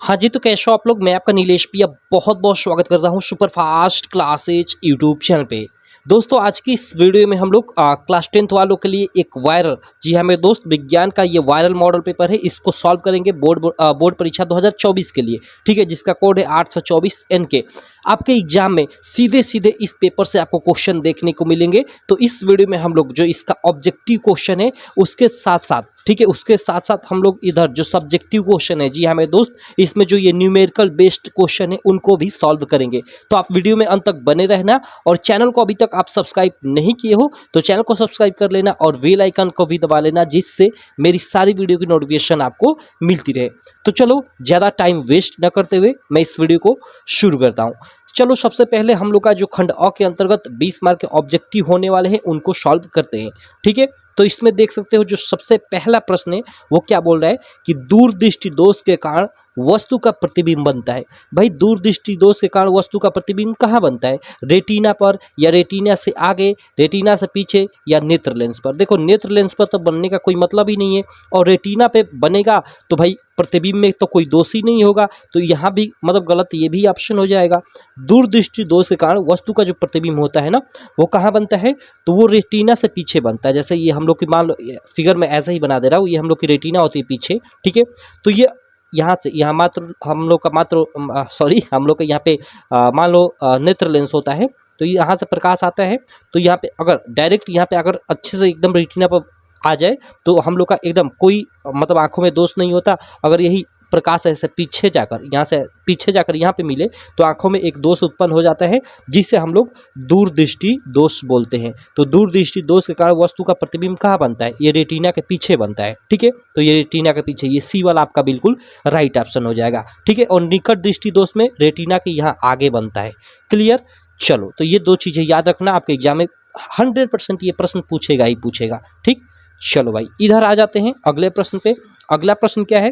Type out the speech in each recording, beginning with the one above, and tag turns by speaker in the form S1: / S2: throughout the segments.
S1: हाँ जी, तो कैसे हो आप लोग? मैं आपका नीलेश भैया बहुत-बहुत स्वागत करता हूँ super fast classes YouTube channel पे। दोस्तों आज की इस वीडियो में हम लोग क्लास 10th वालों के लिए एक वायरल, जी हाँ मेरे दोस्त, विज्ञान का ये वायरल मॉडल पेपर है, इसको सॉल्व करेंगे बोर्ड परीक्षा 2024 के लिए, ठीक है, जिसका कोड है 824 NK। आपके एग्जाम में सीधे-सीधे इस पेपर से आपको क्वेश्चन देखने को मिलेंगे। तो इस वीडियो में हम लोग जो इसका ऑब्जेक्टिव क्वेश्चन है उसके साथ-साथ, ठीक है, उसके साथ-साथ हम लोग इधर जो सब्जेक्टिव क्वेश्चन है, जी हाँ मेरे दोस्त, इसमें जो ये न्यूमेरिकल बेस्ड क्वेश्चन है उनको भी सॉल्व करेंगे। तो आप वीडियो में अंत तक बने रहना, और चैनल को अभी तक आप सब्सक्राइब नहीं किए हो तो चैनल को सब्सक्राइब कर लेना और बेल आइकन को भी दबा लेना, जिससे मेरी सारी वीडियो की नोटिफिकेशन आपको मिलती रहे। तो चलो ज़्यादा टाइम वेस्ट न करते हुए मैं इस वीडियो को शुरू करता हूँ। चलो सबसे पहले हम लोग का जो खंड अ के अंतर्गत 20 मार्क के ऑब्जेक्टिव होने वाले हैं उनको सॉल्व करते हैं, ठीक है। तो इसमें देख सकते हो जो सबसे पहला प्रश्न है वो क्या बोल रहा है कि दूरदृष्टि दोष के कारण वस्तु का प्रतिबिंब बनता है। भाई दूरदृष्टि दोष के कारण वस्तु का प्रतिबिंब कहाँ बनता है? रेटिना पर, या रेटिना से आगे, रेटिना से पीछे, या नेत्र लेंस पर। देखो नेत्र लेंस पर तो बनने का कोई मतलब ही नहीं है, और रेटिना पे बनेगा तो भाई प्रतिबिंब में तो कोई दोष ही नहीं होगा, तो यहाँ भी मतलब गलत, ये भी ऑप्शन हो जाएगा। दूरदृष्टि दोष के कारण वस्तु का जो प्रतिबिंब होता है ना वो कहाँ बनता है? तो वो रेटिना से पीछे बनता है। जैसे ये हम लोग की, मान लो फिगर में ऐसा ही बना दे रहा हूँ, ये हम लोग की रेटिना होती है पीछे, ठीक है। तो ये यहाँ से यहाँ मात्र हम लोग का हम लोग का यहाँ पे मान लो नेत्र लेंस होता है, तो यहाँ से प्रकाश आता है, तो यहाँ पे अगर डायरेक्ट यहाँ पे अगर अच्छे से एकदम रेटिना पर आ जाए तो हम लोग का एकदम कोई मतलब आंखों में दोष नहीं होता। अगर यही प्रकाश ऐसे पीछे जाकर, यहाँ से पीछे जाकर यहाँ पे मिले तो आंखों में एक दोष उत्पन्न हो जाता है, जिसे हम लोग दूरदृष्टि दोष बोलते हैं। तो दूरदृष्टि दोष के कारण वस्तु का प्रतिबिंब कहाँ बनता है? ये रेटिना के पीछे बनता है, ठीक है। तो ये रेटिना के पीछे, ये सी वाला आपका बिल्कुल राइट ऑप्शन हो जाएगा, ठीक है। और निकट दृष्टि दोष में रेटिना के यहाँ आगे बनता है। क्लियर? चलो, तो ये दो चीजें याद रखना, आपके एग्जाम में 100% ये प्रश्न पूछेगा ही पूछेगा, ठीक। चलो भाई इधर आ जाते हैं अगले प्रश्न पे। अगला प्रश्न क्या है?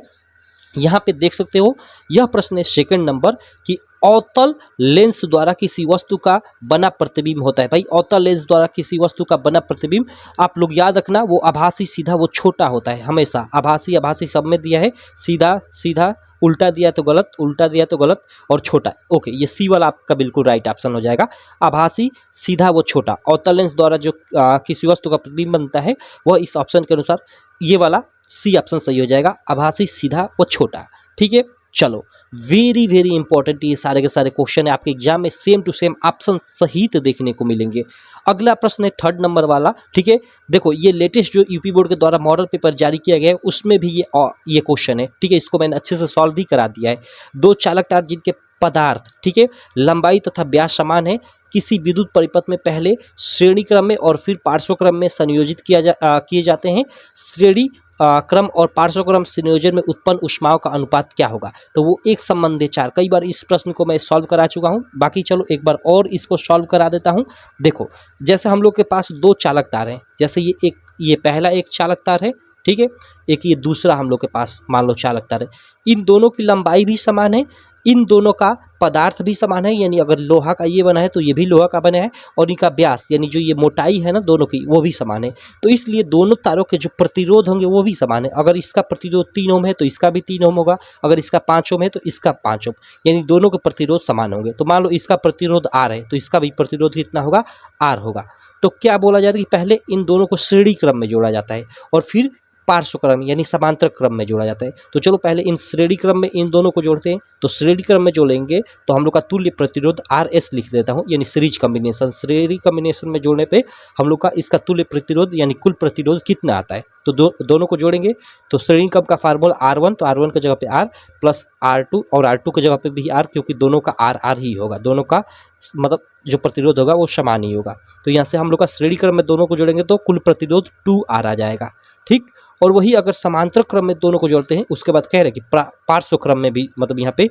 S1: यहाँ पे देख सकते हो, यह प्रश्न है सेकंड नंबर कि अवतल लेंस द्वारा किसी वस्तु का बना प्रतिबिंब होता है। भाई अवतल लेंस द्वारा किसी वस्तु का बना प्रतिबिंब, आप लोग याद रखना, वो आभासी सीधा वो छोटा होता है हमेशा। आभासी सब में दिया है, सीधा सीधा, उल्टा दिया तो गलत, उल्टा दिया तो गलत, और छोटा। ओके, ये सी वाला आपका बिल्कुल राइट ऑप्शन हो जाएगा। आभासी सीधा वो छोटा, अवतल लेंस द्वारा जो किसी वस्तु का प्रतिबिंब बनता है वह इस ऑप्शन के अनुसार ये वाला सी ऑप्शन सही हो जाएगा, आभासी सीधा व छोटा, ठीक है। चलो, वेरी वेरी इंपॉर्टेंट ये सारे के सारे क्वेश्चन है, आपके एग्जाम में सेम टू सेम ऑप्शन सहित देखने को मिलेंगे। अगला प्रश्न है थर्ड नंबर वाला, ठीक है। देखो ये लेटेस्ट जो यूपी बोर्ड के द्वारा मॉडल पेपर जारी किया गया है उसमें भी ये क्वेश्चन है, ठीक है। इसको मैंने अच्छे से सॉल्व भी करा दिया है। दो चालक तार जिनके पदार्थ, ठीक है, लंबाई तथा व्यास समान है, किसी विद्युत परिपथ में पहले श्रेणी क्रम में और फिर पार्श्व क्रम में संयोजित किए जाते हैं। श्रेणी क्रम और पार्श्वक्रम संयोजन में उत्पन्न ऊष्माओं का अनुपात क्या होगा? तो वो एक संबंधी चार। कई बार इस प्रश्न को मैं सॉल्व करा चुका हूँ, बाकी चलो एक बार और इसको सॉल्व करा देता हूँ। देखो जैसे हम लोग के पास दो चालक तार हैं, जैसे ये पहला एक चालक तार है, ठीक है, एक ये दूसरा हम लोग के पास मान लो चालक तार है। इन दोनों की लंबाई भी समान है, इन दोनों का पदार्थ भी समान है, यानी अगर लोहा का ये बना है तो ये भी लोहा का बना है, और इनका व्यास यानी जो ये मोटाई है ना दोनों की वो भी समान है। तो इसलिए दोनों तारों के जो प्रतिरोध होंगे वो भी समान है। अगर इसका प्रतिरोध 3 ओम है तो इसका भी 3 ओम होगा, अगर इसका 5 ओम है तो इसका 5 ओम, यानी दोनों के प्रतिरोध समान होंगे। तो मान लो इसका प्रतिरोध R है तो इसका भी प्रतिरोध कितना होगा? R होगा। तो क्या बोला जा रहा है कि पहले इन दोनों को श्रेणी क्रम में जोड़ा जाता है और फिर पार्श्व क्रम यानी समांतर क्रम में जोड़ा जाता है। तो चलो पहले इन श्रेणी क्रम में इन दोनों को जोड़ते हैं। तो श्रेणी क्रम में जोड़ेंगे तो हम लोग का तुल्य प्रतिरोध RS लिख देता हूँ, यानी सीरीज कॉम्बिनेशन। श्रेणी कॉम्बिनेशन में जोड़ने पे हम लोग का इसका तुल्य प्रतिरोध यानी कुल प्रतिरोध कितना आता है? तो दोनों को जोड़ेंगे तो श्रेणी क्रम का फार्मूला R1, तो R1 की जगह पे R प्लस R2, और R2 की जगह पे भी R, क्योंकि दोनों का R ही होगा, दोनों का मतलब जो प्रतिरोध होगा वो समान ही होगा। तो यहाँ से हम लोग का श्रेणी क्रम में दोनों को जोड़ेंगे तो कुल प्रतिरोध 2R आ जाएगा, ठीक। और वही अगर समांतर क्रम में दोनों को जोड़ते हैं उसके बाद कह रहे हैं कि पार्श्व क्रम में भी, मतलब यहाँ पे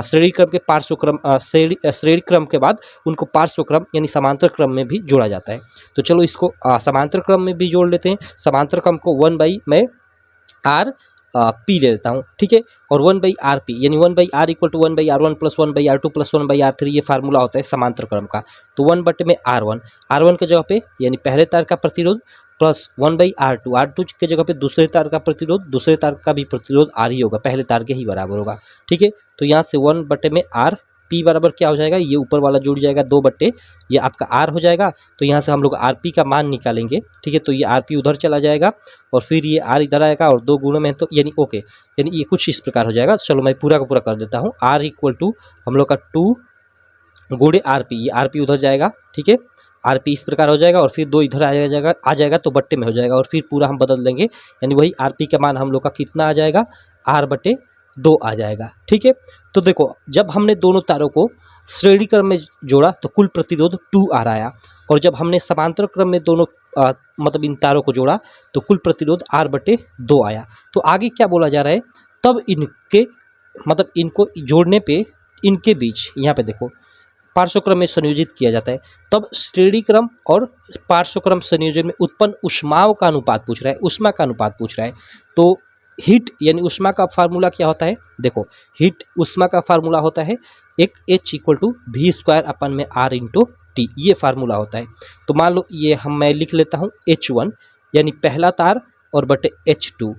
S1: श्रेणी क्रम के पार्श्व क्रम, श्रेणी क्रम के बाद उनको पार्श्व क्रम यानी समांतर क्रम में भी जोड़ा जाता है। तो चलो इसको समांतर क्रम में भी जोड़ लेते हैं। समांतर क्रम को 1/r P ले लेता हूँ, ठीक है, और 1/rp यानी 1/r equal to 1/r1 plus 1/r2 plus 1/r3, ये फार्मूला होता है समांतर क्रम का। तो 1/r1 की जगह पे यानी पहले तार का प्रतिरोध प्लस 1/R2, R2 के जगह पे दूसरे तार का प्रतिरोध, दूसरे तार का भी प्रतिरोध R ही होगा, पहले तार के ही बराबर होगा। ठीक है, तो यहाँ से 1/R P बराबर क्या हो जाएगा, ये ऊपर वाला जुड़ जाएगा 2 बट्टे ये आपका R हो जाएगा। तो यहाँ से हम लोग RP का मान निकालेंगे। ठीक है, तो ये RP उधर चला जाएगा और फिर ये R इधर आएगा और 2 गुणों में तो यानी ओके, यानी ये कुछ इस प्रकार हो जाएगा। चलो मैं पूरा का पूरा कर देता हूँ। R इक्वल टू हम लोग का 2 गुणे RP, ये RP उधर जाएगा। ठीक है, RP इस प्रकार हो जाएगा और फिर 2 इधर आ जाएगा तो बट्टे में हो जाएगा और फिर पूरा हम बदल देंगे, यानी वही RP का मान हम लोग का कितना आ जाएगा, R/2 आ जाएगा। ठीक है, तो देखो जब हमने दोनों तारों को श्रेणी क्रम में जोड़ा तो कुल प्रतिरोध 2R आया, और जब हमने समांतर क्रम में दोनों मतलब इन तारों को जोड़ा तो कुल प्रतिरोध R/2 आया। तो आगे क्या बोला जा रहा है, तब इनके मतलब इनको जोड़ने पे इनके बीच यहाँ पे देखो पार्श्व क्रम में संयोजित किया जाता है, तब श्रेणी क्रम और पार्श्व क्रम संयोजन में उत्पन्न ऊष्माओं का अनुपात पूछ रहा है, ऊष्मा का अनुपात पूछ रहा है। तो हीट यानी ऊष्मा का फार्मूला क्या होता है, देखो हीट ऊष्मा का फार्मूला होता है एक H equal to V²/R into T, ये फार्मूला होता है। तो मान लो ये मैं लिख लेता हूँ H1 यानी पहला तार और बटे H2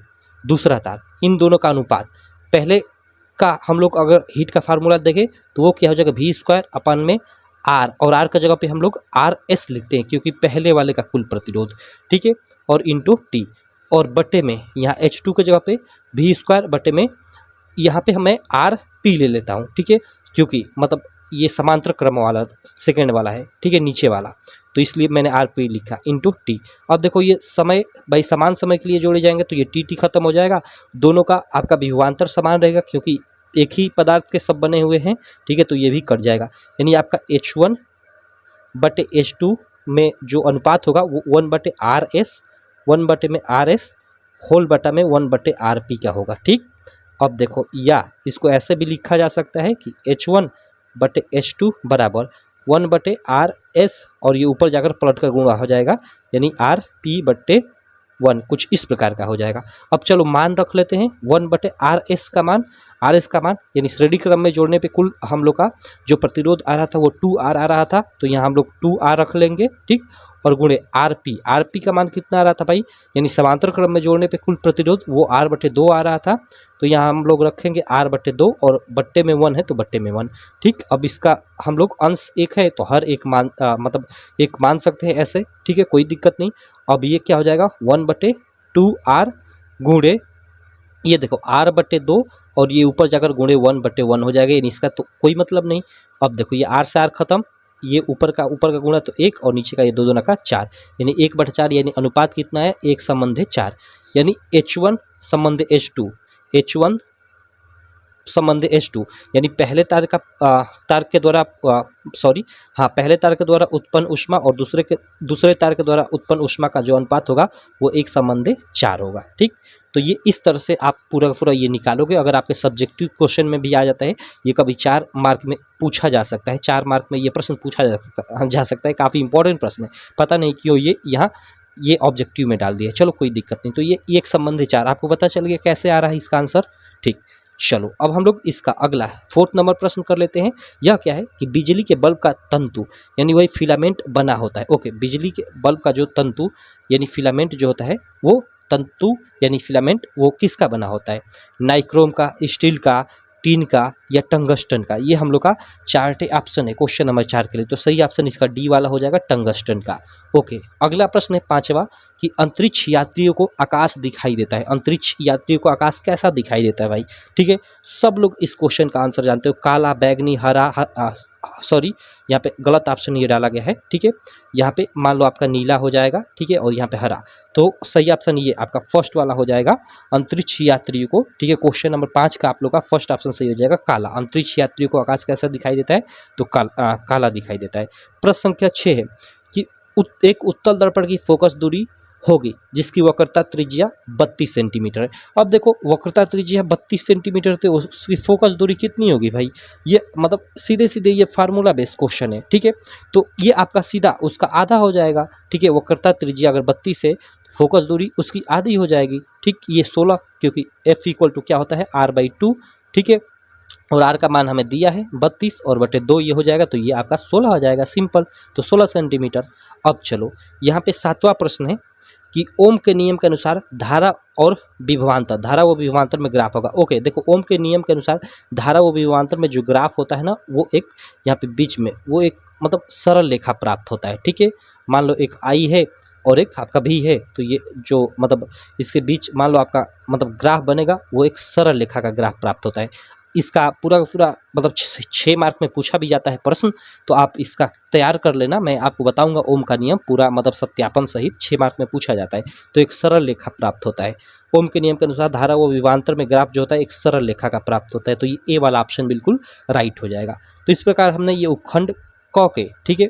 S1: दूसरा तार, इन दोनों का अनुपात। पहले का हम लोग अगर हीट का फार्मूला देखें तो वो क्या हो जाएगा V²/R, और R का जगह पे हम लोग RS लिखते हैं क्योंकि पहले वाले का कुल प्रतिरोध। ठीक है, और इंटू टी, और बटे में यहाँ H2 के जगह पे V² बटे में यहाँ पे मैं RP ले लेता हूँ। ठीक है, क्योंकि मतलब ये समांतर क्रम वाला सेकेंड वाला है, ठीक है, नीचे वाला, तो इसलिए मैंने RP लिखा इंटू टी। अब देखो ये समय भाई समान समय के लिए जोड़े जाएंगे तो ये टी खत्म हो जाएगा, दोनों का आपका विभवांतर समान रहेगा क्योंकि एक ही पदार्थ के सब बने हुए हैं। ठीक है, तो ये भी कट जाएगा, यानी आपका H1 बटे H2 में जो अनुपात होगा वो 1/RS 1/RS होल बटा में 1/RP का होगा। ठीक, अब देखो या इसको ऐसे भी लिखा जा सकता है कि H1 बटे H2 बराबर 1/RS और ये ऊपर जाकर पलट कर गुणा हो जाएगा, यानी RP/1 कुछ इस प्रकार का हो जाएगा। अब चलो मान रख लेते हैं 1/RS का मान, RS का मान यानी श्रेणी क्रम में जोड़ने पे कुल हम लोग का जो प्रतिरोध आ रहा था वो 2R आ रहा था, तो यहाँ हम लोग 2R रख लेंगे। ठीक, और गुणे RP का मान कितना आ रहा था भाई, यानी समांतर क्रम में जोड़ने पे कुल प्रतिरोध वो R/2 आ रहा था, तो यहाँ हम लोग रखेंगे R/2 और बट्टे में 1 है तो बट्टे में 1। ठीक, अब इसका हम लोग अंश एक है तो हर एक मान मतलब एक मान सकते हैं ऐसे। ठीक है, कोई दिक्कत नहीं। अब ये क्या हो जाएगा 1/2R गुणे ये देखो R/2 और ये ऊपर जाकर गुणे 1/1 हो जाएगा, यानी इसका तो कोई मतलब नहीं। अब देखो ये R से R खत्म, ये ऊपर का गुणा तो 1 और नीचे का ये 2 का 4, यानी 1/4, यानी अनुपात कितना है 1 संबंधे 4, यानी H1 संबंधे H2 H1 संबंधे H2 यानी पहले तार के द्वारा पहले तार के द्वारा उत्पन्न ऊष्मा और दूसरे तार के द्वारा उत्पन्न ऊष्मा का जो अनुपात होगा वो 1 संबंधे 4 होगा। ठीक, तो ये इस तरह से आप पूरा का पूरा ये निकालोगे। अगर आपके सब्जेक्टिव क्वेश्चन में भी आ जाता है, ये कभी 4 मार्क में पूछा जा सकता है, 4 मार्क में ये प्रश्न पूछा जा सकता है, काफ़ी इंपॉर्टेंट प्रश्न है, पता नहीं क्यों ये ऑब्जेक्टिव में डाल दिया। चलो कोई दिक्कत नहीं, तो ये 1 संबंधे 4 आपको पता चल गया कैसे आ रहा है इसका आंसर। ठीक, चलो अब हम लोग इसका अगला 4th नंबर प्रश्न कर लेते हैं। यह क्या है कि बिजली के बल्ब का तंतु यानी वही फिलामेंट बना होता है। ओके, बिजली के बल्ब का जो तंतु यानी फिलामेंट जो होता है वो तंतु यानी फिलामेंट वो किसका बना होता है, नाइक्रोम का, स्टील का, टीन का या टंगस्टन का। ये हम लोग का 4 ऑप्शन है क्वेश्चन नंबर 4 के लिए, तो सही ऑप्शन इसका डी वाला हो जाएगा, टंगस्टन का। ओके, अगला प्रश्न है 5वां कि अंतरिक्ष यात्रियों को आकाश दिखाई देता है। अंतरिक्ष यात्रियों को आकाश कैसा दिखाई देता है भाई। ठीक है, सब लोग इस क्वेश्चन का आंसर जानते हो, काला, बैगनी, हरा, यहाँ पे गलत ऑप्शन ये डाला गया है। ठीक है, यहाँ पे मान लो आपका नीला हो जाएगा, ठीक है, और यहाँ पे हरा, तो सही ऑप्शन ये आपका फर्स्ट वाला हो जाएगा, अंतरिक्ष यात्रियों को। ठीक है, क्वेश्चन नंबर 5 का आप लोग का फर्स्ट ऑप्शन सही हो जाएगा, काला। अंतरिक्ष यात्रियों को आकाश कैसा दिखाई देता है, तो काला दिखाई देता है। प्रश्न संख्या 6 है कि एक उत्तल दर्पण की फोकस दूरी होगी जिसकी वक्रता त्रिज्या 32 सेंटीमीटर है। अब देखो वक्रता त्रिज्या 32 सेंटीमीटर थे, उसकी फोकस दूरी कितनी होगी भाई, ये मतलब सीधे सीधे ये फार्मूला बेस्ड क्वेश्चन है। ठीक है, तो ये आपका सीधा उसका आधा हो जाएगा। ठीक है, वक्रता त्रिज्या अगर 32 है तो फोकस दूरी उसकी आधी हो जाएगी। ठीक, ये 16 क्योंकि F इक्वल टू क्या होता है R/2। ठीक है, और R का मान हमें दिया है 32 और बटे 2 ये हो जाएगा, तो ये आपका 16 हो जाएगा, सिंपल, तो 16 सेंटीमीटर। अब चलो यहाँ पे 7वां प्रश्न है कि ओम के नियम के अनुसार धारा और विभवांतर, धारा व विभवांतर में ग्राफ होगा। ओके, देखो ओम के नियम के अनुसार धारा व विभवांतर में जो ग्राफ होता है ना, वो एक यहाँ पे बीच में वो एक मतलब सरल रेखा प्राप्त होता है। ठीक है, मान लो एक आई है और एक आपका भी है, तो ये जो मतलब इसके बीच मान लो आपका मतलब ग्राफ बनेगा, वो एक सरल रेखा का ग्राफ प्राप्त होता है। इसका पूरा का पूरा मतलब 6 मार्क में पूछा भी जाता है प्रश्न, तो आप इसका तैयार कर लेना। मैं आपको बताऊंगा ओम का नियम पूरा मतलब सत्यापन सहित 6 मार्क में पूछा जाता है। तो एक सरल रेखा प्राप्त होता है। ओम के नियम के अनुसार धारा व विभवांतर में ग्राफ जो होता है एक सरल रेखा का प्राप्त होता है। तो ये ए वाला ऑप्शन बिल्कुल राइट हो जाएगा। तो इस प्रकार हमने ये उपखंड क के, ठीक है,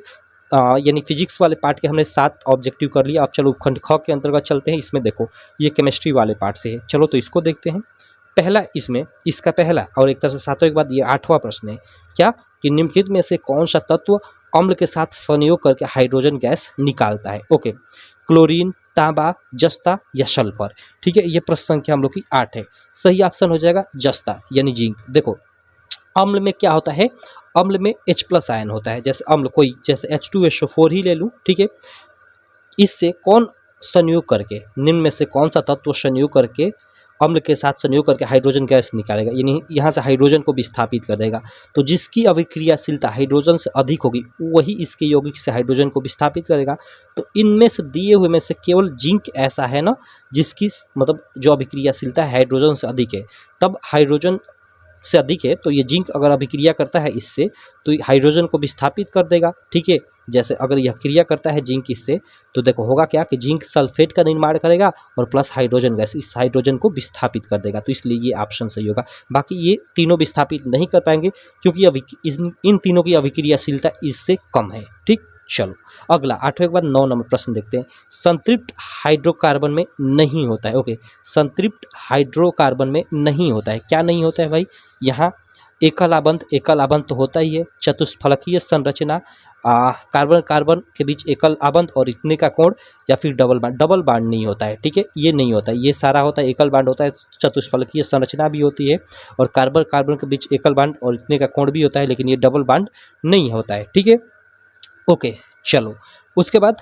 S1: यानी फिजिक्स वाले पार्ट के हमने 7 ऑब्जेक्टिव कर लिया। अब चलो उपखंड ख के अंतर्गत चलते हैं। इसमें देखो ये केमिस्ट्री वाले पार्ट से है। चलो तो इसको देखते हैं। पहला इसमें इसका पहला और एक तरह से सातों के बाद ये 8वां प्रश्न है क्या कि निम्नलिखित में से कौन सा तत्व अम्ल के साथ संयोग करके हाइड्रोजन गैस निकालता है। ओके, क्लोरीन, तांबा, जस्ता या सल्फर। ठीक है, ये प्रश्न संख्या हम लोग की 8 है। सही ऑप्शन हो जाएगा जस्ता यानी जिंक। देखो अम्ल में क्या होता है, अम्ल में H+ आयन होता है। जैसे अम्ल कोई जैसे H2SO4 ही ले लूँ, ठीक है, इससे कौन संयोग करके, निम्न में से कौन सा तत्व संयोग करके अम्ल के साथ संयोग करके हाइड्रोजन गैस निकालेगा, यानी यहाँ से हाइड्रोजन को विस्थापित कर देगा। तो जिसकी अभिक्रियाशीलता हाइड्रोजन से अधिक होगी वही इसके यौगिक से हाइड्रोजन को विस्थापित करेगा। तो इनमें से दिए हुए में से केवल जिंक ऐसा है ना जिसकी मतलब जो अभिक्रियाशीलता हाइड्रोजन से अधिक है। तब हाइड्रोजन से अधिक है तो ये जिंक अगर अभिक्रिया करता है इससे तो हाइड्रोजन को विस्थापित कर देगा। ठीक है, जैसे अगर यह क्रिया करता है जिंक इससे, तो देखो होगा क्या कि जिंक सल्फेट का निर्माण करेगा और प्लस हाइड्रोजन गैस इस हाइड्रोजन को विस्थापित कर देगा। तो इसलिए ये ऑप्शन सही होगा। बाकी ये तीनों विस्थापित नहीं कर पाएंगे क्योंकि इन तीनों की अभिक्रियाशीलता इससे कम है। ठीक, चलो अगला 8वें के बाद 9 नंबर प्रश्न देखते हैं। संतृप्त हाइड्रोकार्बन में नहीं होता है। ओके, संतृप्त हाइड्रोकार्बन में नहीं होता है। क्या नहीं होता है भाई, यहाँ एकल आबंध तो होता ही है। चतुष्फलकीय संरचना, कार्बन कार्बन के बीच एकल आबंध और इतने का कोण, या फिर डबल बांड नहीं होता है। ठीक है, ये नहीं होता है, ये सारा होता है एकल बांड होता है। चतुष्फलकीय संरचना भी होती है और कार्बन कार्बन के बीच एकल बांड और इतने का कोण भी होता है, लेकिन ये डबल बांड नहीं होता है। ठीक है, ओके, चलो उसके बाद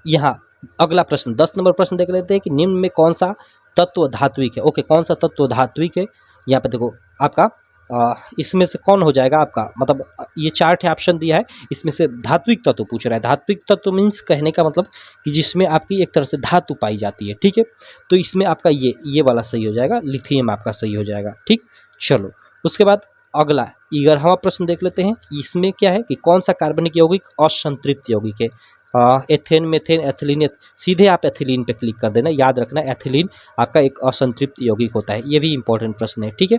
S1: यहाँ अगला प्रश्न 10 नंबर प्रश्न देख लेते हैं कि निम्न में कौन सा तत्व धात्विक है। ओके, कौन सा तत्व धात्विक है, यहाँ पे देखो आपका इसमें से कौन हो जाएगा आपका मतलब ये 4 ऑप्शन दिया है, इसमें से धात्विक तत्व पूछ रहा है। धात्विक तत्व मीन्स कहने का मतलब कि जिसमें आपकी एक तरह से धातु पाई जाती है। ठीक है, तो इसमें आपका ये वाला सही हो जाएगा, लिथियम आपका सही हो जाएगा। ठीक, चलो उसके बाद अगला 11वां प्रश्न देख लेते हैं। इसमें क्या है कि कौन सा कार्बनिक यौगिक असंतृप्त यौगिक है। Ethane, methane, ethylene. सीधे आप एथिलीन पे क्लिक कर देना, याद रखना एथिलीन आपका एक असंतृप्त यौगिक होता है। ये भी इंपॉर्टेंट प्रश्न है। ठीक है,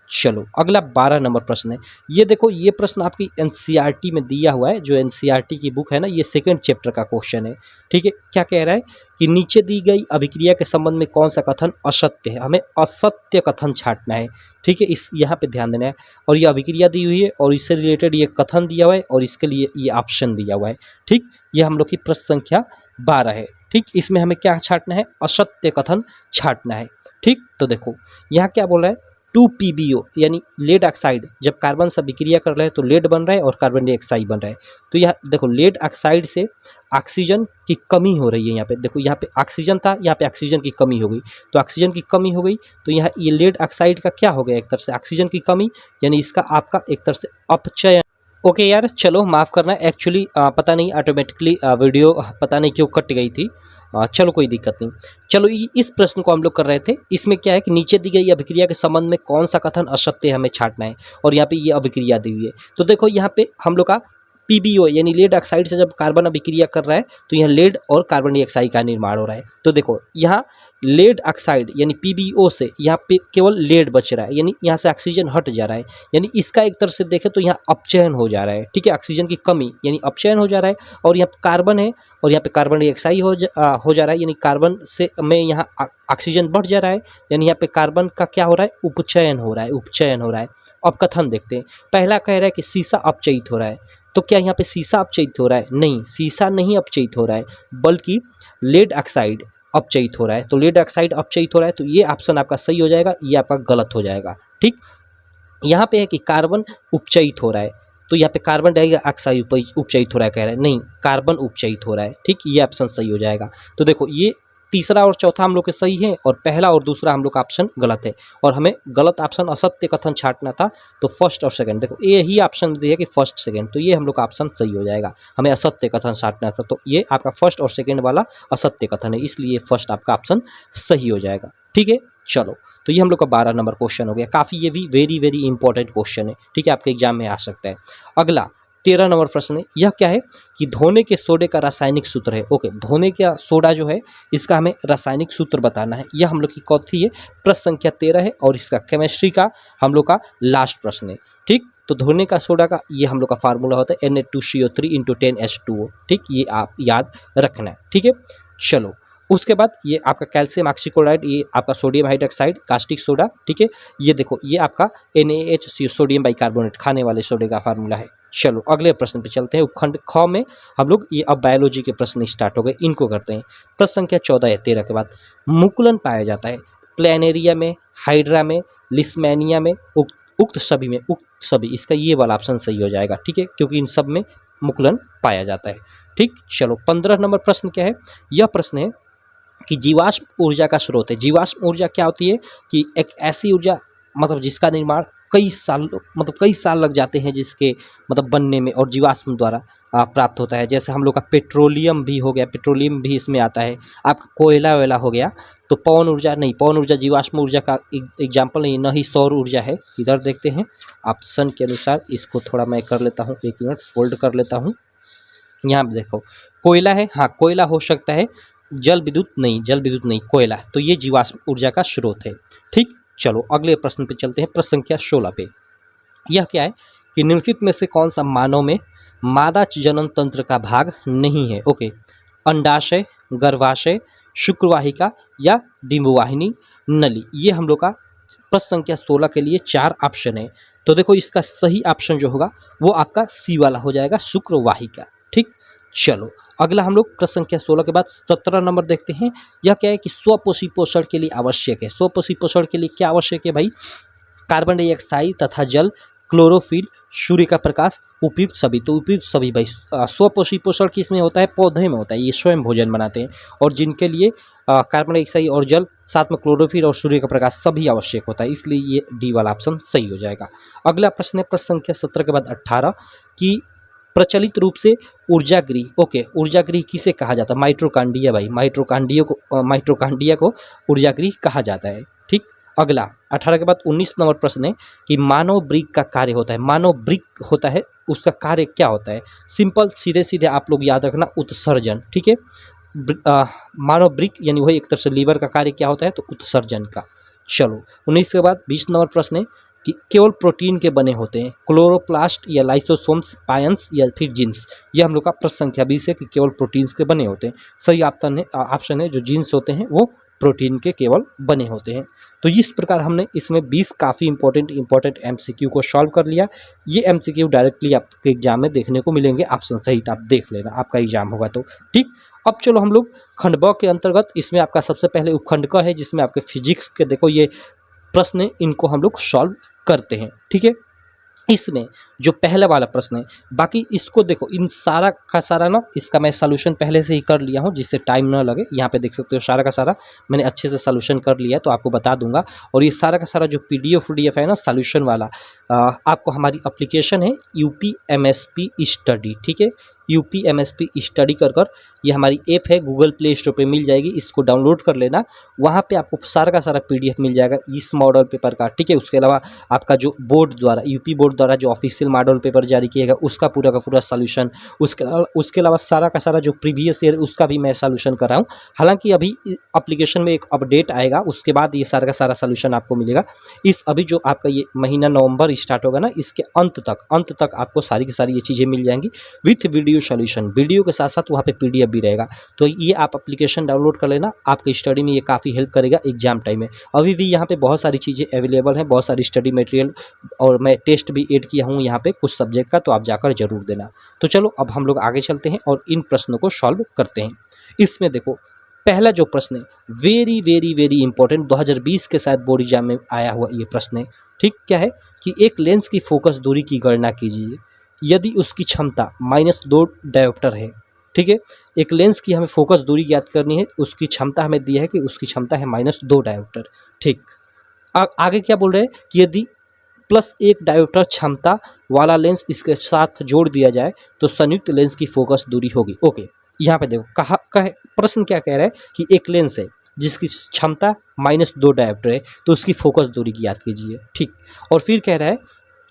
S1: चलो अगला 12 नंबर प्रश्न है। ये देखो ये प्रश्न आपकी एनसीईआरटी में दिया हुआ है, जो एनसीईआरटी की बुक है ना, ये 2nd चैप्टर का क्वेश्चन है। ठीक है, क्या कह रहा है कि नीचे दी गई अभिक्रिया के संबंध में कौन सा कथन असत्य है। हमें असत्य कथन छांटना है। ठीक है, इस यहाँ पे ध्यान देना है। और ये अभिक्रिया दी हुई है और इससे रिलेटेड ये कथन दिया हुआ है और इसके लिए ये ऑप्शन दिया हुआ है। ठीक, ये हम लोग की प्रश्न संख्या 12 है। ठीक, इसमें हमें क्या छांटना है, असत्य कथन छांटना है। ठीक, तो देखो यहाँ क्या बोल रहा है, 2PbO यानी लेड ऑक्साइड जब कार्बन से विक्रिया कर रहा है तो लेड बन रहा है और कार्बन डाइऑक्साइड बन रहा है। तो यह देखो लेड ऑक्साइड से ऑक्सीजन की कमी हो रही है। यहाँ पे देखो, यहाँ पे ऑक्सीजन था, यहाँ पे ऑक्सीजन की कमी हो गई। तो ऑक्सीजन की कमी हो गई तो यहाँ ये लेड ऑक्साइड का क्या हो गया, एक तरह से ऑक्सीजन की कमी, यानी इसका आपका एक तरह से अपचयन। ओके यार, चलो माफ़ करना, एक्चुअली पता नहीं ऑटोमेटिकली वीडियो पता नहीं क्यों कट गई थी। चलो कोई दिक्कत नहीं। चलो इस प्रश्न को हम लोग कर रहे थे। इसमें क्या है कि नीचे दी गई अभिक्रिया के संबंध में कौन सा कथन असत्य हमें छांटना है और यहाँ पे ये अभिक्रिया दी हुई है। तो देखो यहाँ पे हम लोग का PbO यानी लेड ऑक्साइड से जब कार्बन अभिक्रिया कर रहा है तो यहाँ लेड और कार्बन डाइऑक्साइड का निर्माण हो रहा है। तो देखो यहाँ लेड ऑक्साइड यानी PbO से यहाँ पे केवल लेड बच रहा है, यानी यहाँ से ऑक्सीजन हट जा रहा है, यानी इसका एक तरह से देखें तो यहाँ अपचयन हो जा रहा है। ठीक है, ऑक्सीजन की कमी यानी अपचयन हो जा रहा है और यहाँ पे कार्बन है और यहाँ पे कार्बन डाइऑक्साइड हो जा रहा है, यानी कार्बन से में यहाँ ऑक्सीजन बढ़ जा रहा है, यानी यहाँ पे कार्बन का क्या हो रहा है, उपचयन हो रहा है। अब कथन देखते हैं। पहला कह रहा है कि सीसा अपचयित हो रहा है। तो क्या यहाँ पे सीसा अपचयित हो रहा है? नहीं, सीसा नहीं अपचयित हो रहा है, बल्कि लेड ऑक्साइड अपचयित हो रहा है। तो लेड ऑक्साइड अपचयित हो रहा है, तो ये ऑप्शन आपका सही हो जाएगा, ये आपका गलत हो जाएगा। ठीक, यहाँ पे है कि कार्बन उपचयित हो रहा है, तो यहाँ पे कार्बन डाइऑक्साइड उपचयित हो रहा है कह रहा है, नहीं कार्बन उपचयित हो रहा है। ठीक, ये ऑप्शन सही हो जाएगा। तो देखो ये तीसरा और चौथा हम लोग के सही है और पहला और दूसरा हम लोग का ऑप्शन गलत है और हमें गलत ऑप्शन असत्य कथन छांटना था। तो फर्स्ट और सेकंड देखो यही ऑप्शन दिया कि फर्स्ट सेकंड, तो ये हम लोग का ऑप्शन सही हो जाएगा। हमें असत्य कथन छांटना था तो ये आपका फर्स्ट और सेकंड वाला असत्य कथन है, इसलिए फर्स्ट आपका ऑप्शन सही हो जाएगा। ठीक है, चलो तो ये हम लोग का 12 नंबर क्वेश्चन हो गया। काफ़ी ये भी वेरी वेरी इंपॉर्टेंट क्वेश्चन है। ठीक है, आपके एग्जाम में आ सकता है। अगला 13 नंबर प्रश्न है, यह क्या है कि धोने के सोडे का रासायनिक सूत्र है। ओके, धोने का सोडा जो है इसका हमें रासायनिक सूत्र बताना है। यह हम लोग की कौथी है, प्रश्न संख्या 13 है और इसका केमिस्ट्री का हम लोग का लास्ट प्रश्न है। ठीक, तो धोने का सोडा का ये हम लोग का फार्मूला होता है Na2CO3 × 10H2O। ठीक, ये आप याद रखना है। ठीक है, चलो उसके बाद ये आपका कैल्शियम ऑक्सीक्लोराइड, ये आपका सोडियम हाइड्रोक्साइड, कास्टिक सोडा। ठीक है, ये देखो ये आपका NaHCO सोडियम बाइकार्बोनेट खाने वाले सोडे का फार्मूला है। चलो अगले प्रश्न पे चलते हैं। उपखंड ख में हम लोग ये अब बायोलॉजी के प्रश्न स्टार्ट हो गए, इनको करते हैं। प्रश्न संख्या 14 है 13 के बाद। मुकुलन पाया जाता है प्लेनेरिया में, हाइड्रा में, लिस्मेनिया में, उक्त सभी में। उक्त सभी, इसका ये वाला ऑप्शन सही हो जाएगा। ठीक है, क्योंकि इन सब में मुकुलन पाया जाता है। ठीक, चलो 15 नंबर प्रश्न क्या है, यह प्रश्न है कि जीवाश्म ऊर्जा का स्रोत है। जीवाश्म ऊर्जा क्या होती है कि एक ऐसी ऊर्जा मतलब जिसका निर्माण कई साल लग जाते हैं जिसके मतलब बनने में और जीवाश्म द्वारा प्राप्त होता है। जैसे हम लोग का पेट्रोलियम भी हो गया, पेट्रोलियम भी इसमें आता है। आपका कोयला वेला हो गया। तो पवन ऊर्जा नहीं, पवन ऊर्जा जीवाश्म ऊर्जा का एग्जाम्पल नहीं, न ही सौर ऊर्जा है। इधर देखते हैं ऑप्शन के अनुसार, इसको थोड़ा मैं कर लेता हूँ, 1 मिनट फोल्ड कर लेता हूँ। यहाँ पे देखो कोयला है, हाँ कोयला हो सकता है, जल विद्युत नहीं, कोयला। तो ये जीवाश्म ऊर्जा का स्रोत है। ठीक, चलो अगले प्रश्न पे चलते हैं। प्रश्न संख्या 16 पे यह क्या है कि निम्नलिखित में से कौन सा मानव में मादा जनन तंत्र का भाग नहीं है। ओके, अंडाशय, गर्भाशय, शुक्रवाहिका या डिंबवाहिनी नली। ये हम लोग का प्रश्न संख्या 16 के लिए 4 ऑप्शन है। तो देखो इसका सही ऑप्शन जो होगा वो आपका सी वाला हो जाएगा, शुक्रवाहिका। ठीक, चलो अगला हम लोग प्रश्न संख्या 16 के बाद 17 नंबर देखते हैं। यह क्या है कि स्वपोषी पोषण के लिए आवश्यक है। स्वपोषी पोषण के लिए क्या आवश्यक है भाई, कार्बन डाइऑक्साइड तथा जल, क्लोरोफिल, सूर्य का प्रकाश, उपयुक्त सभी। तो उपयुक्त सभी भाई स्वपोषी पोषण किसमें होता है, पौधे में होता है। ये स्वयं भोजन बनाते हैं और जिनके लिए कार्बन डाइऑक्साइड और जल, साथ में क्लोरोफिल और सूर्य का प्रकाश सभी आवश्यक होता है, इसलिए ये डी वाला ऑप्शन सही हो जाएगा। अगला प्रश्न है प्रश्न संख्या 17 के बाद 18 की प्रचलित रूप से ऊर्जागृह। ओके, ऊर्जागृह किसे कहा जाता है, माइट्रोकांडिया भाई, माइट्रोकांडिया को ऊर्जागृह कहा जाता है। ठीक, अगला 18 के बाद 19 नंबर प्रश्न है कि मानव ब्रिक का कार्य होता है। मानव ब्रिक होता है, उसका कार्य क्या होता है। सिंपल सीधे सीधे आप लोग याद रखना, उत्सर्जन। ठीक है, मानव ब्रिक यानी वही एक तरह से लीवर का कार्य क्या होता है, तो उत्सर्जन का। चलो 19 के बाद 20 नंबर प्रश्न है कि केवल प्रोटीन के बने होते हैं, क्लोरोप्लास्ट या लाइसोसोम्स, पायंस या फिर जीन्स। ये हम लोग का प्रश्न संख्या 20 है कि केवल प्रोटीन्स के बने होते हैं। सही ऑप्शन है जो जीन्स होते हैं वो प्रोटीन के केवल बने होते हैं। तो इस प्रकार हमने इसमें 20 काफ़ी इंपॉर्टेंट MCQ को सॉल्व कर लिया। ये MCQ डायरेक्टली आपके एग्जाम में देखने को मिलेंगे, ऑप्शन सहित आप देख लेना, आपका एग्जाम होगा तो। ठीक, अब चलो हम लोग खंड ब के अंतर्गत, इसमें आपका सबसे पहले उपखंड क है जिसमें आपके फिजिक्स के देखो ये प्रश्न है, इनको हम लोग सॉल्व करते हैं। ठीक है, इसमें जो पहला वाला प्रश्न है, बाकी इसको देखो इन सारा का सारा ना इसका मैं सॉल्यूशन पहले से ही कर लिया हूँ जिससे टाइम ना लगे। यहाँ पे देख सकते हो सारा का सारा मैंने अच्छे से सॉल्यूशन कर लिया है, तो आपको बता दूंगा। और ये सारा का सारा जो PDF है ना सॉल्यूशन वाला, आपको हमारी एप्लीकेशन है UPMSP स्टडी। ठीक है, UPMSP स्टडी कर ये हमारी ऐप है, गूगल प्ले स्टोर पे मिल जाएगी, इसको डाउनलोड कर लेना। वहाँ पे आपको सारा का सारा PDF मिल जाएगा इस मॉडल पेपर का। ठीक है, उसके अलावा आपका जो बोर्ड द्वारा UP बोर्ड द्वारा जो ऑफिशियल मॉडल पेपर जारी किएगा उसका पूरा का पूरा सॉल्यूशन, उसके अलावा सारा का सारा जो प्रीवियस ईयर उसका भी मैं सॉल्यूशन कर रहा हूँ। हालांकि अभी एप्लीकेशन में एक अपडेट आएगा, उसके बाद ये सारा का सारा सॉल्यूशन आपको मिलेगा। इस अभी जो आपका ये महीना नवंबर स्टार्ट होगा ना, इसके अंत तक आपको सारी की सारी ये चीज़ें मिल जाएंगी विथ वीडियो सॉल्यूशन। वीडियो के साथ साथ वहाँ पे PDF भी रहेगा। तो ये आप एप्लीकेशन डाउनलोड कर लेना, आपके स्टडी में ये काफ़ी हेल्प करेगा एग्जाम टाइम में। अभी भी यहाँ पे बहुत सारी चीज़ें अवेलेबल हैं, बहुत सारी स्टडी मटेरियल, और मैं टेस्ट भी ऐड किया हूँ यहाँ पे कुछ सब्जेक्ट का, तो आप जाकर जरूर देना। तो चलो अब हम लोग आगे चलते हैं और इन प्रश्नों को सॉल्व करते हैं। इसमें देखो पहला जो प्रश्न है वेरी वेरी वेरी इंपॉर्टेंट, 2020 के शायद बोर्ड एग्जाम में आया हुआ ये प्रश्न है। ठीक, क्या है कि एक लेंस की फोकस दूरी की गणना कीजिए यदि उसकी क्षमता -2 डायोप्टर है। ठीक है। एक लेंस की हमें फोकस दूरी ज्ञात करनी है, उसकी क्षमता हमें दी है कि उसकी क्षमता है -2 डायोप्टर। ठीक, आगे क्या बोल रहे हैं कि यदि +1 डायोप्टर क्षमता वाला लेंस इसके साथ जोड़ दिया जाए तो संयुक्त लेंस की फोकस दूरी होगी। ओके, यहाँ पे देखो प्रश्न क्या कह रहा है कि एक लेंस है जिसकी क्षमता -2 डायोप्टर है, तो उसकी फोकस दूरी की याद कीजिए। ठीक, और फिर कह रहा है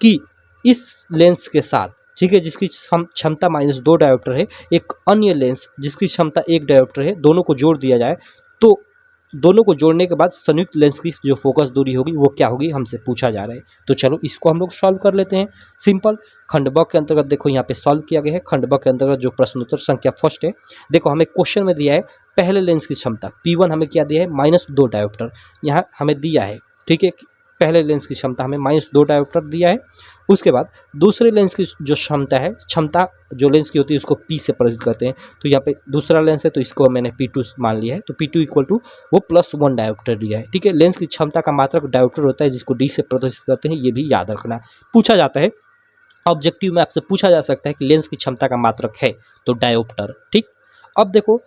S1: कि इस लेंस के साथ, ठीक है, जिसकी क्षमता -2 डायोप्टर है, एक अन्य लेंस जिसकी क्षमता 1 डायोप्टर है, दोनों को जोड़ दिया जाए तो दोनों को जोड़ने के बाद संयुक्त लेंस की जो फोकस दूरी होगी वो क्या होगी, हमसे पूछा जा रहा है। तो चलो इसको हम लोग सॉल्व कर लेते हैं। सिंपल, खंड ब के अंतर्गत देखो यहाँ पे सॉल्व किया गया है। खंड ब के अंतर्गत जो प्रश्नोत्तर संख्या फर्स्ट है, देखो हमें क्वेश्चन में दिया है पहले लेंस की क्षमता P1 हमें क्या दिया है, -2 डायोप्टर यहाँ हमें दिया है। ठीक है, पहले लेंस की क्षमता हमें -2 डायोप्टर दिया है। उसके बाद दूसरे लेंस की जो क्षमता जो लेंस की होती है उसको P से प्रदर्शित करते हैं। तो यहाँ पे दूसरा लेंस है तो इसको मैंने P2 मान लिया है। तो P2 इक्वल टू वो +1 डायोप्टर लिया है। ठीक है, लेंस की क्षमता का मात्रक डायोप्टर होता है जिसको D से प्रदर्शित करते हैं, ये भी याद रखना। पूछा जाता है ऑब्जेक्टिव में, आपसे पूछा जा सकता है कि लेंस की क्षमता का मात्रक है तो डायोप्टर। ठीक, अब देखो,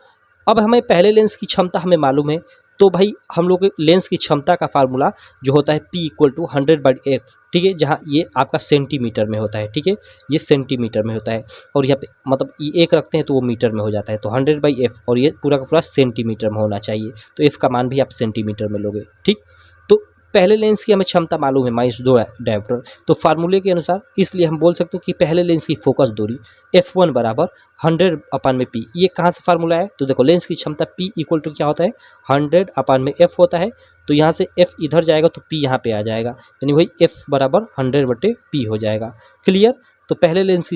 S1: अब हमें पहले लेंस की क्षमता हमें मालूम है, तो भाई हम लोग लेंस की क्षमता का फार्मूला जो होता है P = 100/f। ठीक है, जहाँ ये आपका सेंटीमीटर में होता है। ठीक है, ये सेंटीमीटर में होता है और यहाँ पे मतलब ये 1 रखते हैं तो वो मीटर में हो जाता है। तो 100/f और ये पूरा का पूरा सेंटीमीटर में होना चाहिए। तो f का मान भी आप सेंटीमीटर में लोगे। ठीक, तो पहले लेंस की हमें क्षमता मालूम है -2 डायोप्टर, तो फार्मूले के अनुसार इसलिए हम बोल सकते हैं कि पहले लेंस की फोकस दूरी f1 = 100/p। ये कहाँ से फार्मूला है, तो देखो लेंस की क्षमता P = क्या होता है, 100/f होता है। तो यहाँ से f इधर जाएगा तो P यहाँ पे आ जाएगा, यानी वही f = 100/p हो जाएगा। क्लियर, तो पहले लेंस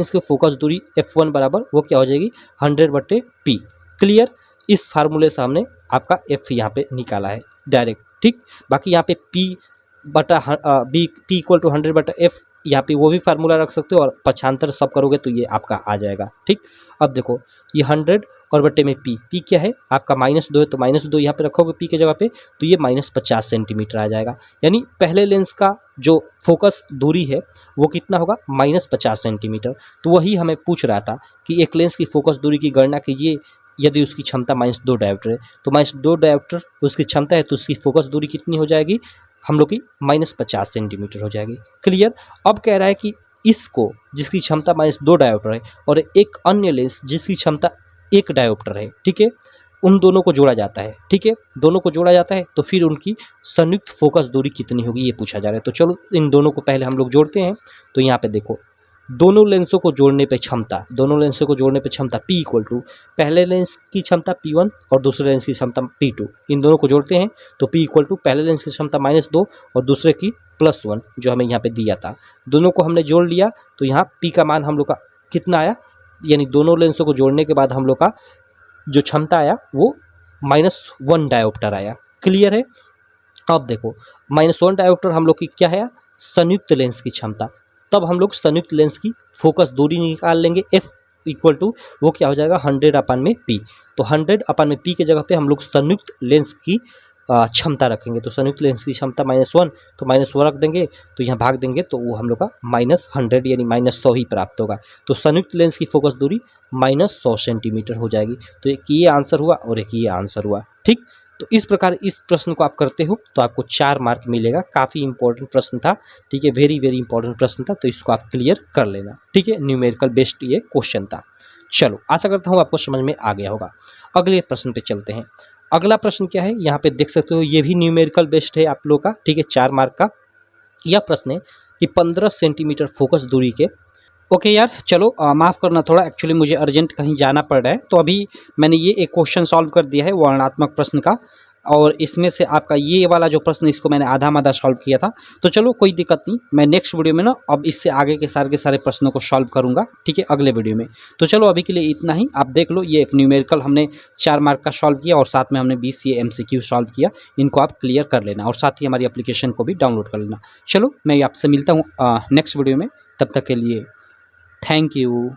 S1: की फोकस दूरी f1 बराबर वो क्या हो जाएगी, 100/p। क्लियर, इस फार्मूले से हमने आपका f यहाँ पे निकाला है डायरेक्ट। ठीक, बाकी यहाँ पे P = 100/f, यहाँ पे वो भी फार्मूला रख सकते हो और पक्षांतर सब करोगे तो ये आपका आ जाएगा। ठीक, अब देखो ये 100 और बट्टे में P क्या है आपका -2 है, तो -2 यहाँ पे रखोगे P के जगह पे, तो ये -50 सेंटीमीटर आ जाएगा। यानी पहले लेंस का जो फोकस दूरी है वो कितना होगा, -50 सेंटीमीटर। तो वही हमें पूछ रहा था कि एक लेंस की फोकस दूरी की गणना कीजिए यदि उसकी क्षमता -2 डायोप्टर है। तो -2 डायोप्टर उसकी क्षमता है तो उसकी फोकस दूरी कितनी हो जाएगी हम लोग की, -50 सेंटीमीटर हो जाएगी। क्लियर, अब कह रहा है कि इसको जिसकी क्षमता -2 डायोप्टर है और एक अन्य लेंस जिसकी क्षमता 1 डायोप्टर है, ठीक है, उन दोनों को जोड़ा जाता है। ठीक है, दोनों को जोड़ा जाता है तो फिर उनकी संयुक्त फोकस दूरी कितनी होगी ये पूछा जा रहा है। तो चलो इन दोनों को पहले हम लोग जोड़ते हैं। तो यहाँ पे देखो दोनों लेंसों को जोड़ने पे क्षमता P = पहले लेंस की क्षमता P1 और दूसरे लेंस की क्षमता P2, इन दोनों को जोड़ते हैं तो P = पहले लेंस की क्षमता -2 और दूसरे की +1 जो हमें यहाँ पे दिया था, दोनों को हमने जोड़ लिया। तो यहाँ P का मान हम लोग का कितना आया, यानी दोनों लेंसों को जोड़ने के बाद हम लोग का जो क्षमता आया वो -1 डायोप्टर आया। क्लियर है, अब देखो -1 डायोप्टर हम लोग की क्या है, संयुक्त लेंस की क्षमता। तब हम लोग संयुक्त लेंस की फोकस दूरी निकाल लेंगे, f = वो क्या हो जाएगा, 100/p। तो 100/p के जगह पे हम लोग संयुक्त लेंस की क्षमता रखेंगे। तो संयुक्त लेंस की क्षमता -1, तो -1 रख देंगे, तो यहाँ भाग देंगे तो वो हम लोग का -100 यानी -100 ही प्राप्त होगा। तो संयुक्त लेंस की फोकस दूरी -100 सेंटीमीटर हो जाएगी। तो एक ये आंसर हुआ और एक ये आंसर हुआ। ठीक, तो इस प्रकार इस प्रश्न को आप करते हो तो आपको 4 मार्क मिलेगा। काफ़ी इंपॉर्टेंट प्रश्न था। ठीक है, वेरी वेरी इंपॉर्टेंट प्रश्न था, तो इसको आप क्लियर कर लेना। ठीक है, न्यूमेरिकल बेस्ड ये क्वेश्चन था। चलो आशा करता हूँ आपको समझ में आ गया होगा। अगले प्रश्न पे चलते हैं। अगला प्रश्न क्या है, यहाँ पे देख सकते हो ये भी न्यूमेरिकल बेस्ड है आप लोग का। ठीक है, 4 मार्क का यह प्रश्न है कि 15 सेंटीमीटर फोकस दूरी के। ओके यार, चलो माफ़ करना थोड़ा, एक्चुअली मुझे अर्जेंट कहीं जाना पड़ रहा है, तो अभी मैंने ये एक क्वेश्चन सॉल्व कर दिया है वर्णनात्मक प्रश्न का, और इसमें से आपका ये वाला जो प्रश्न इसको मैंने आधा सॉल्व किया था। तो चलो कोई दिक्कत नहीं, मैं नेक्स्ट वीडियो में ना अब इससे आगे के सारे प्रश्नों को सॉल्व करूंगा। ठीक है, अगले वीडियो में। तो चलो अभी के लिए इतना ही। आप देख लो, ये एक न्यूमेरिकल हमने 4 मार्क का सॉल्व किया और साथ में हमने 20 ये MCQ सॉल्व किया। इनको आप क्लियर कर लेना और साथ ही हमारी एप्लीकेशन को भी डाउनलोड कर लेना। चलो मैं आपसे मिलता हूँ नेक्स्ट वीडियो में, तब तक के लिए थैंक यू।